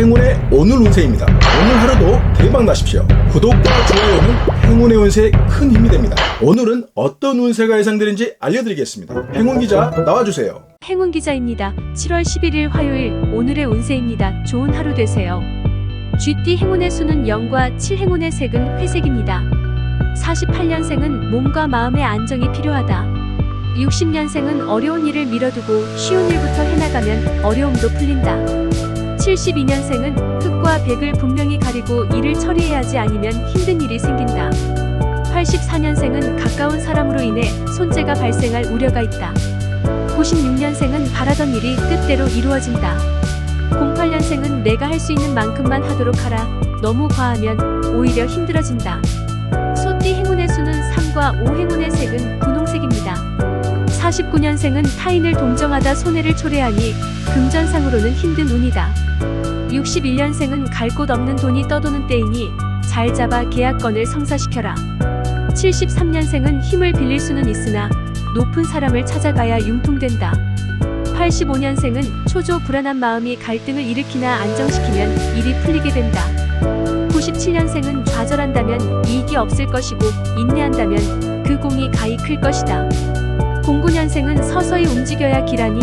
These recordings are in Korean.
행운의 오늘 운세입니다. 오늘 하루도 대박 나십시오. 구독과 좋아요는 행운의 운세에 큰 힘이 됩니다. 오늘은 어떤 운세가 예상되는지 알려드리겠습니다. 행운기자 나와주세요. 행운기자입니다. 7월 11일 화요일 오늘의 운세입니다. 좋은 하루 되세요. 쥐띠 행운의 수는 0과 7, 행운의 색은 회색입니다. 48년생은 몸과 마음의 안정이 필요하다. 60년생은 어려운 일을 미뤄두고 쉬운 일부터 해나가면 어려움도 풀린다. 72년생은 흑과 백을 분명히 가리고 일을 처리해야 하지 않으면 힘든 일이 생긴다. 84년생은 가까운 사람으로 인해 손재가 발생할 우려가 있다. 96년생은 바라던 일이 뜻대로 이루어진다. 08년생은 내가 할 수 있는 만큼만 하도록 하라. 너무 과하면 오히려 힘들어진다. 소띠 행운의 수는 3과 5, 행운의 색은 분홍색입니다. 49년생은 타인을 동정하다 손해를 초래하니 금전상으로는 힘든 운이다. 61년생은 갈 곳 없는 돈이 떠도는 때이니 잘 잡아 계약건을 성사시켜라. 73년생은 힘을 빌릴 수는 있으나 높은 사람을 찾아가야 융통된다. 85년생은 초조 불안한 마음이 갈등을 일으키나 안정시키면 일이 풀리게 된다. 97년생은 좌절한다면 이익이 없을 것이고 인내한다면 그 공이 가히 클 것이다. 09년생은 서서히 움직여야 길하니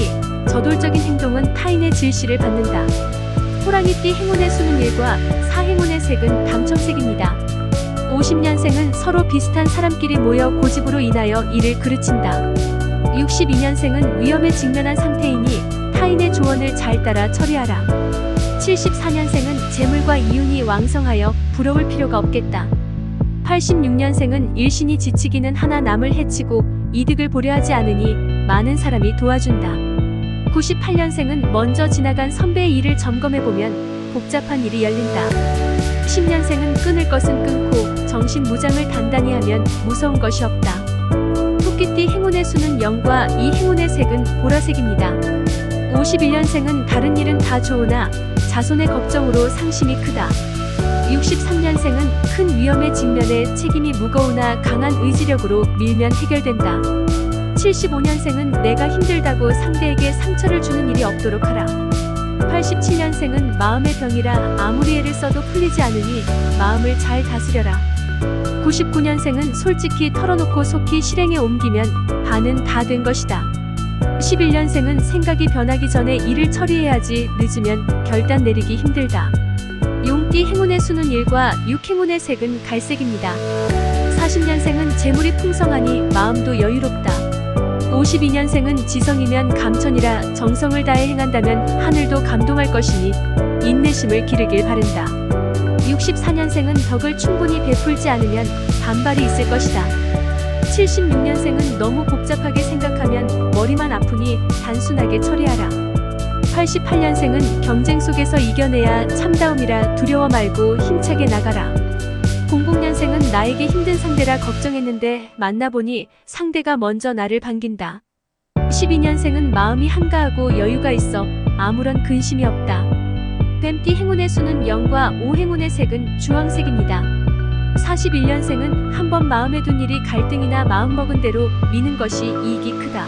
저돌적인 행동은 타인의 질시를 받는다. 호랑이띠 행운의 수는 1과 4, 행운의 색은 당청색입니다. 50년생은 서로 비슷한 사람끼리 모여 고집으로 인하여 일을 그르친다. 62년생은 위험에 직면한 상태이니 타인의 조언을 잘 따라 처리하라. 74년생은 재물과 이윤이 왕성하여 부러울 필요가 없겠다. 86년생은 일신이 지치기는 하나 남을 해치고 이득을 보려 하지 않으니 많은 사람이 도와준다. 98년생은 먼저 지나간 선배의 일을 점검해보면 복잡한 일이 열린다. 10년생은 끊을 것은 끊고 정신무장을 단단히 하면 무서운 것이 없다. 토끼띠 행운의 수는 0과 2, 행운의 색은 보라색입니다. 51년생은 다른 일은 다 좋으나 자손의 걱정으로 상심이 크다. 63년생은 큰 위험에 직면해 책임이 무거우나 강한 의지력으로 밀면 해결된다. 75년생은 내가 힘들다고 상대에게 상처를 주는 일이 없도록 하라. 87년생은 마음의 병이라 아무리 애를 써도 풀리지 않으니 마음을 잘 다스려라. 99년생은 솔직히 털어놓고 속히 실행에 옮기면 반은 다 된 것이다. 11년생은 생각이 변하기 전에 일을 처리해야지 늦으면 결단 내리기 힘들다. 용띠 행운의 수는 1과 6, 행운의 색은 갈색입니다. 40년생은 재물이 풍성하니 마음도 여유롭다. 52년생은 지성이면 감천이라 정성을 다해 행한다면 하늘도 감동할 것이니 인내심을 기르길 바른다. 64년생은 덕을 충분히 베풀지 않으면 반발이 있을 것이다. 76년생은 너무 복잡하게 생각하면 머리만 아프니 단순하게 처리하라. 88년생은 경쟁 속에서 이겨내야 참다움이라 두려워 말고 힘차게 나가라. 00년생은 나에게 힘든 상대라 걱정했는데 만나보니 상대가 먼저 나를 반긴다. 12년생은 마음이 한가하고 여유가 있어 아무런 근심이 없다. 뱀띠 행운의 수는 0과 5, 행운의 색은 주황색입니다. 41년생은 한번 마음에 둔 일이 갈등이나 마음먹은 대로 미는 것이 이익이 크다.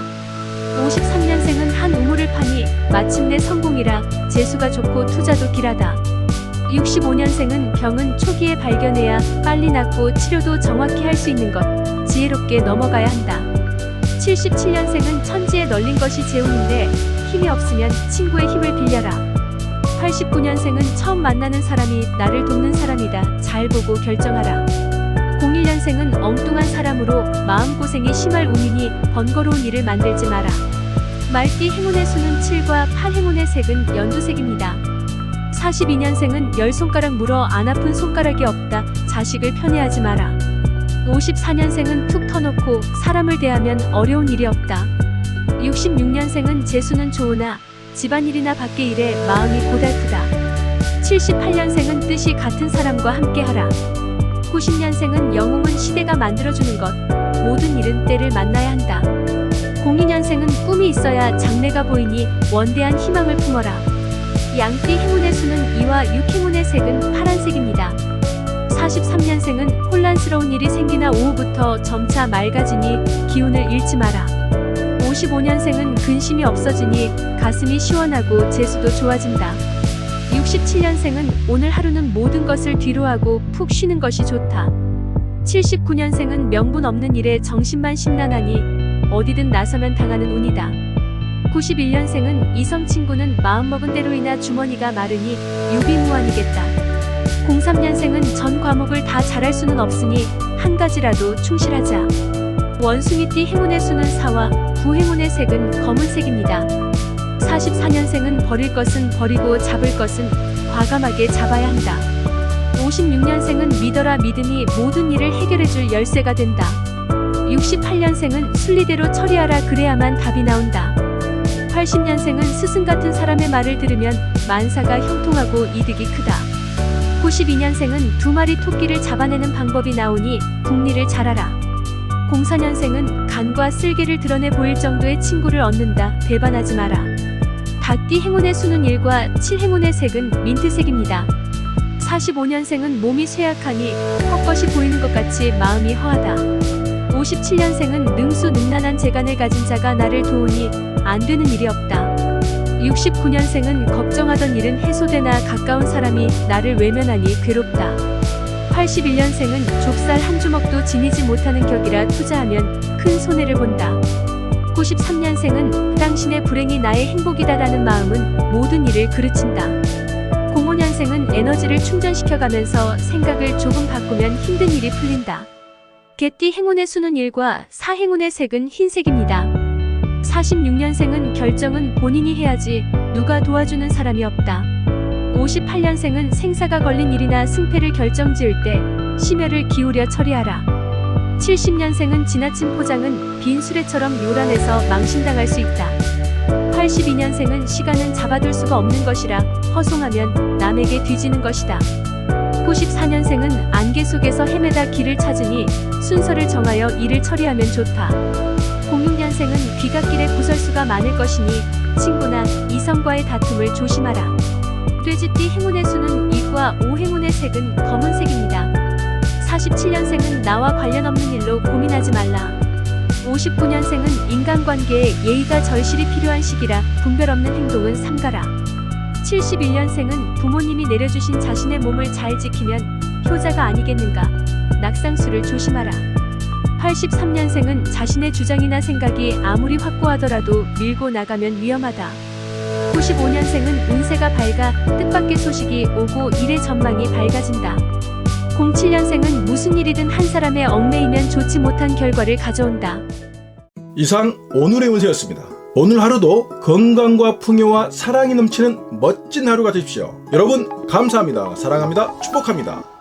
53년생은 한 우물을 파니 마침내 성공이라 재수가 좋고 투자도 길하다. 65년생은 병은 초기에 발견해야 빨리 낫고 치료도 정확히 할 수 있는 것, 지혜롭게 넘어가야 한다. 77년생은 천지에 널린 것이 재운인데 힘이 없으면 친구의 힘을 빌려라. 89년생은 처음 만나는 사람이 나를 돕는 사람이다. 잘 보고 결정하라. 01년생은 엉뚱한 사람으로 마음고생이 심할 운이니 번거로운 일을 만들지 마라. 말띠 행운의 수는 7과 8, 행운의 색은 연두색입니다. 42년생은 10손가락 물어 안 아픈 손가락이 없다. 자식을 편애하지 마라. 54년생은 툭 터놓고 사람을 대하면 어려운 일이 없다. 66년생은 재수는 좋으나 집안일이나 밖의 일에 마음이 고달프다. 78년생은 뜻이 같은 사람과 함께하라. 90년생은 영웅은 시대가 만들어주는 것, 모든 일은 때를 만나야 한다. 02년생은 꿈이 있어야 장래가 보이니 원대한 희망을 품어라. 양띠 행운의 수는 2와 6, 행운의 색은 파란색입니다. 43년생은 혼란스러운 일이 생기나 오후부터 점차 맑아지니 기운을 잃지 마라. 55년생은 근심이 없어지니 가슴이 시원하고 재수도 좋아진다. 67년생은 오늘 하루는 모든 것을 뒤로하고 푹 쉬는 것이 좋다. 79년생은 명분 없는 일에 정신만 심란하니 어디든 나서면 당하는 운이다. 91년생은 이성 친구는 마음먹은 대로이나 주머니가 마르니 유비무환이겠다. 03년생은 전 과목을 다 잘할 수는 없으니 한 가지라도 충실하자. 원숭이띠 행운의 수는 4와 부행운의 색은 검은색입니다. 44년생은 버릴 것은 버리고 잡을 것은 과감하게 잡아야 한다. 56년생은 믿어라 믿으니 모든 일을 해결해줄 열쇠가 된다. 68년생은 순리대로 처리하라 그래야만 답이 나온다. 80년생은 스승 같은 사람의 말을 들으면 만사가 형통하고 이득이 크다. 92년생은 2마리 토끼를 잡아내는 방법이 나오니 궁리를 잘하라. 04년생은 간과 쓸개를 드러내 보일 정도의 친구를 얻는다. 배반하지 마라. 닭띠 행운의 수는 1과 7 행운의 색은 민트색입니다. 45년생은 몸이 쇠약하니 헛것이 보이는 것 같이 마음이 허하다. 57년생은 능수능란한 재간을 가진 자가 나를 도우니 안 되는 일이 없다. 69년생은 걱정하던 일은 해소되나 가까운 사람이 나를 외면하니 괴롭다. 81년생은 좁쌀 한 주먹도 지니지 못하는 격이라 투자하면 큰 손해를 본다. 93년생은 당신의 불행이 나의 행복이다라는 마음은 모든 일을 그르친다. 05년생은 에너지를 충전시켜가면서 생각을 조금 바꾸면 힘든 일이 풀린다. 개띠 행운의 수는 1과 4 행운의 색은 흰색입니다. 46년생은 결정은 본인이 해야지 누가 도와주는 사람이 없다. 58년생은 생사가 걸린 일이나 승패를 결정지을 때 심혈을 기울여 처리하라. 70년생은 지나친 포장은 빈 수레처럼 요란해서 망신당할 수 있다. 82년생은 시간은 잡아둘 수가 없는 것이라 허송하면 남에게 뒤지는 것이다. 94년생은 안개 속에서 헤매다 길을 찾으니 순서를 정하여 일을 처리하면 좋다. 06년생은 귀갓길에 구설수가 많을 것이니 친구나 이성과의 다툼을 조심하라. 돼지띠 행운의 수는 2과 5 행운의 색은 검은색입니다. 47년생은 나와 관련 없는 일로 고민하지 말라. 59년생은 인간관계에 예의가 절실히 필요한 시기라 분별 없는 행동은 삼가라. 71년생은 부모님이 내려주신 자신의 몸을 잘 지키면 효자가 아니겠는가. 낙상수를 조심하라. 83년생은 자신의 주장이나 생각이 아무리 확고하더라도 밀고 나가면 위험하다. 95년생은 운세가 밝아 뜻밖의 소식이 오고 일의 전망이 밝아진다. 07년생은 무슨 일이든 한 사람의 얽매이면 좋지 못한 결과를 가져온다. 이상 오늘의 운세였습니다. 오늘 하루도 건강과 풍요와 사랑이 넘치는 멋진 하루가 되십시오. 여러분 감사합니다. 사랑합니다. 축복합니다.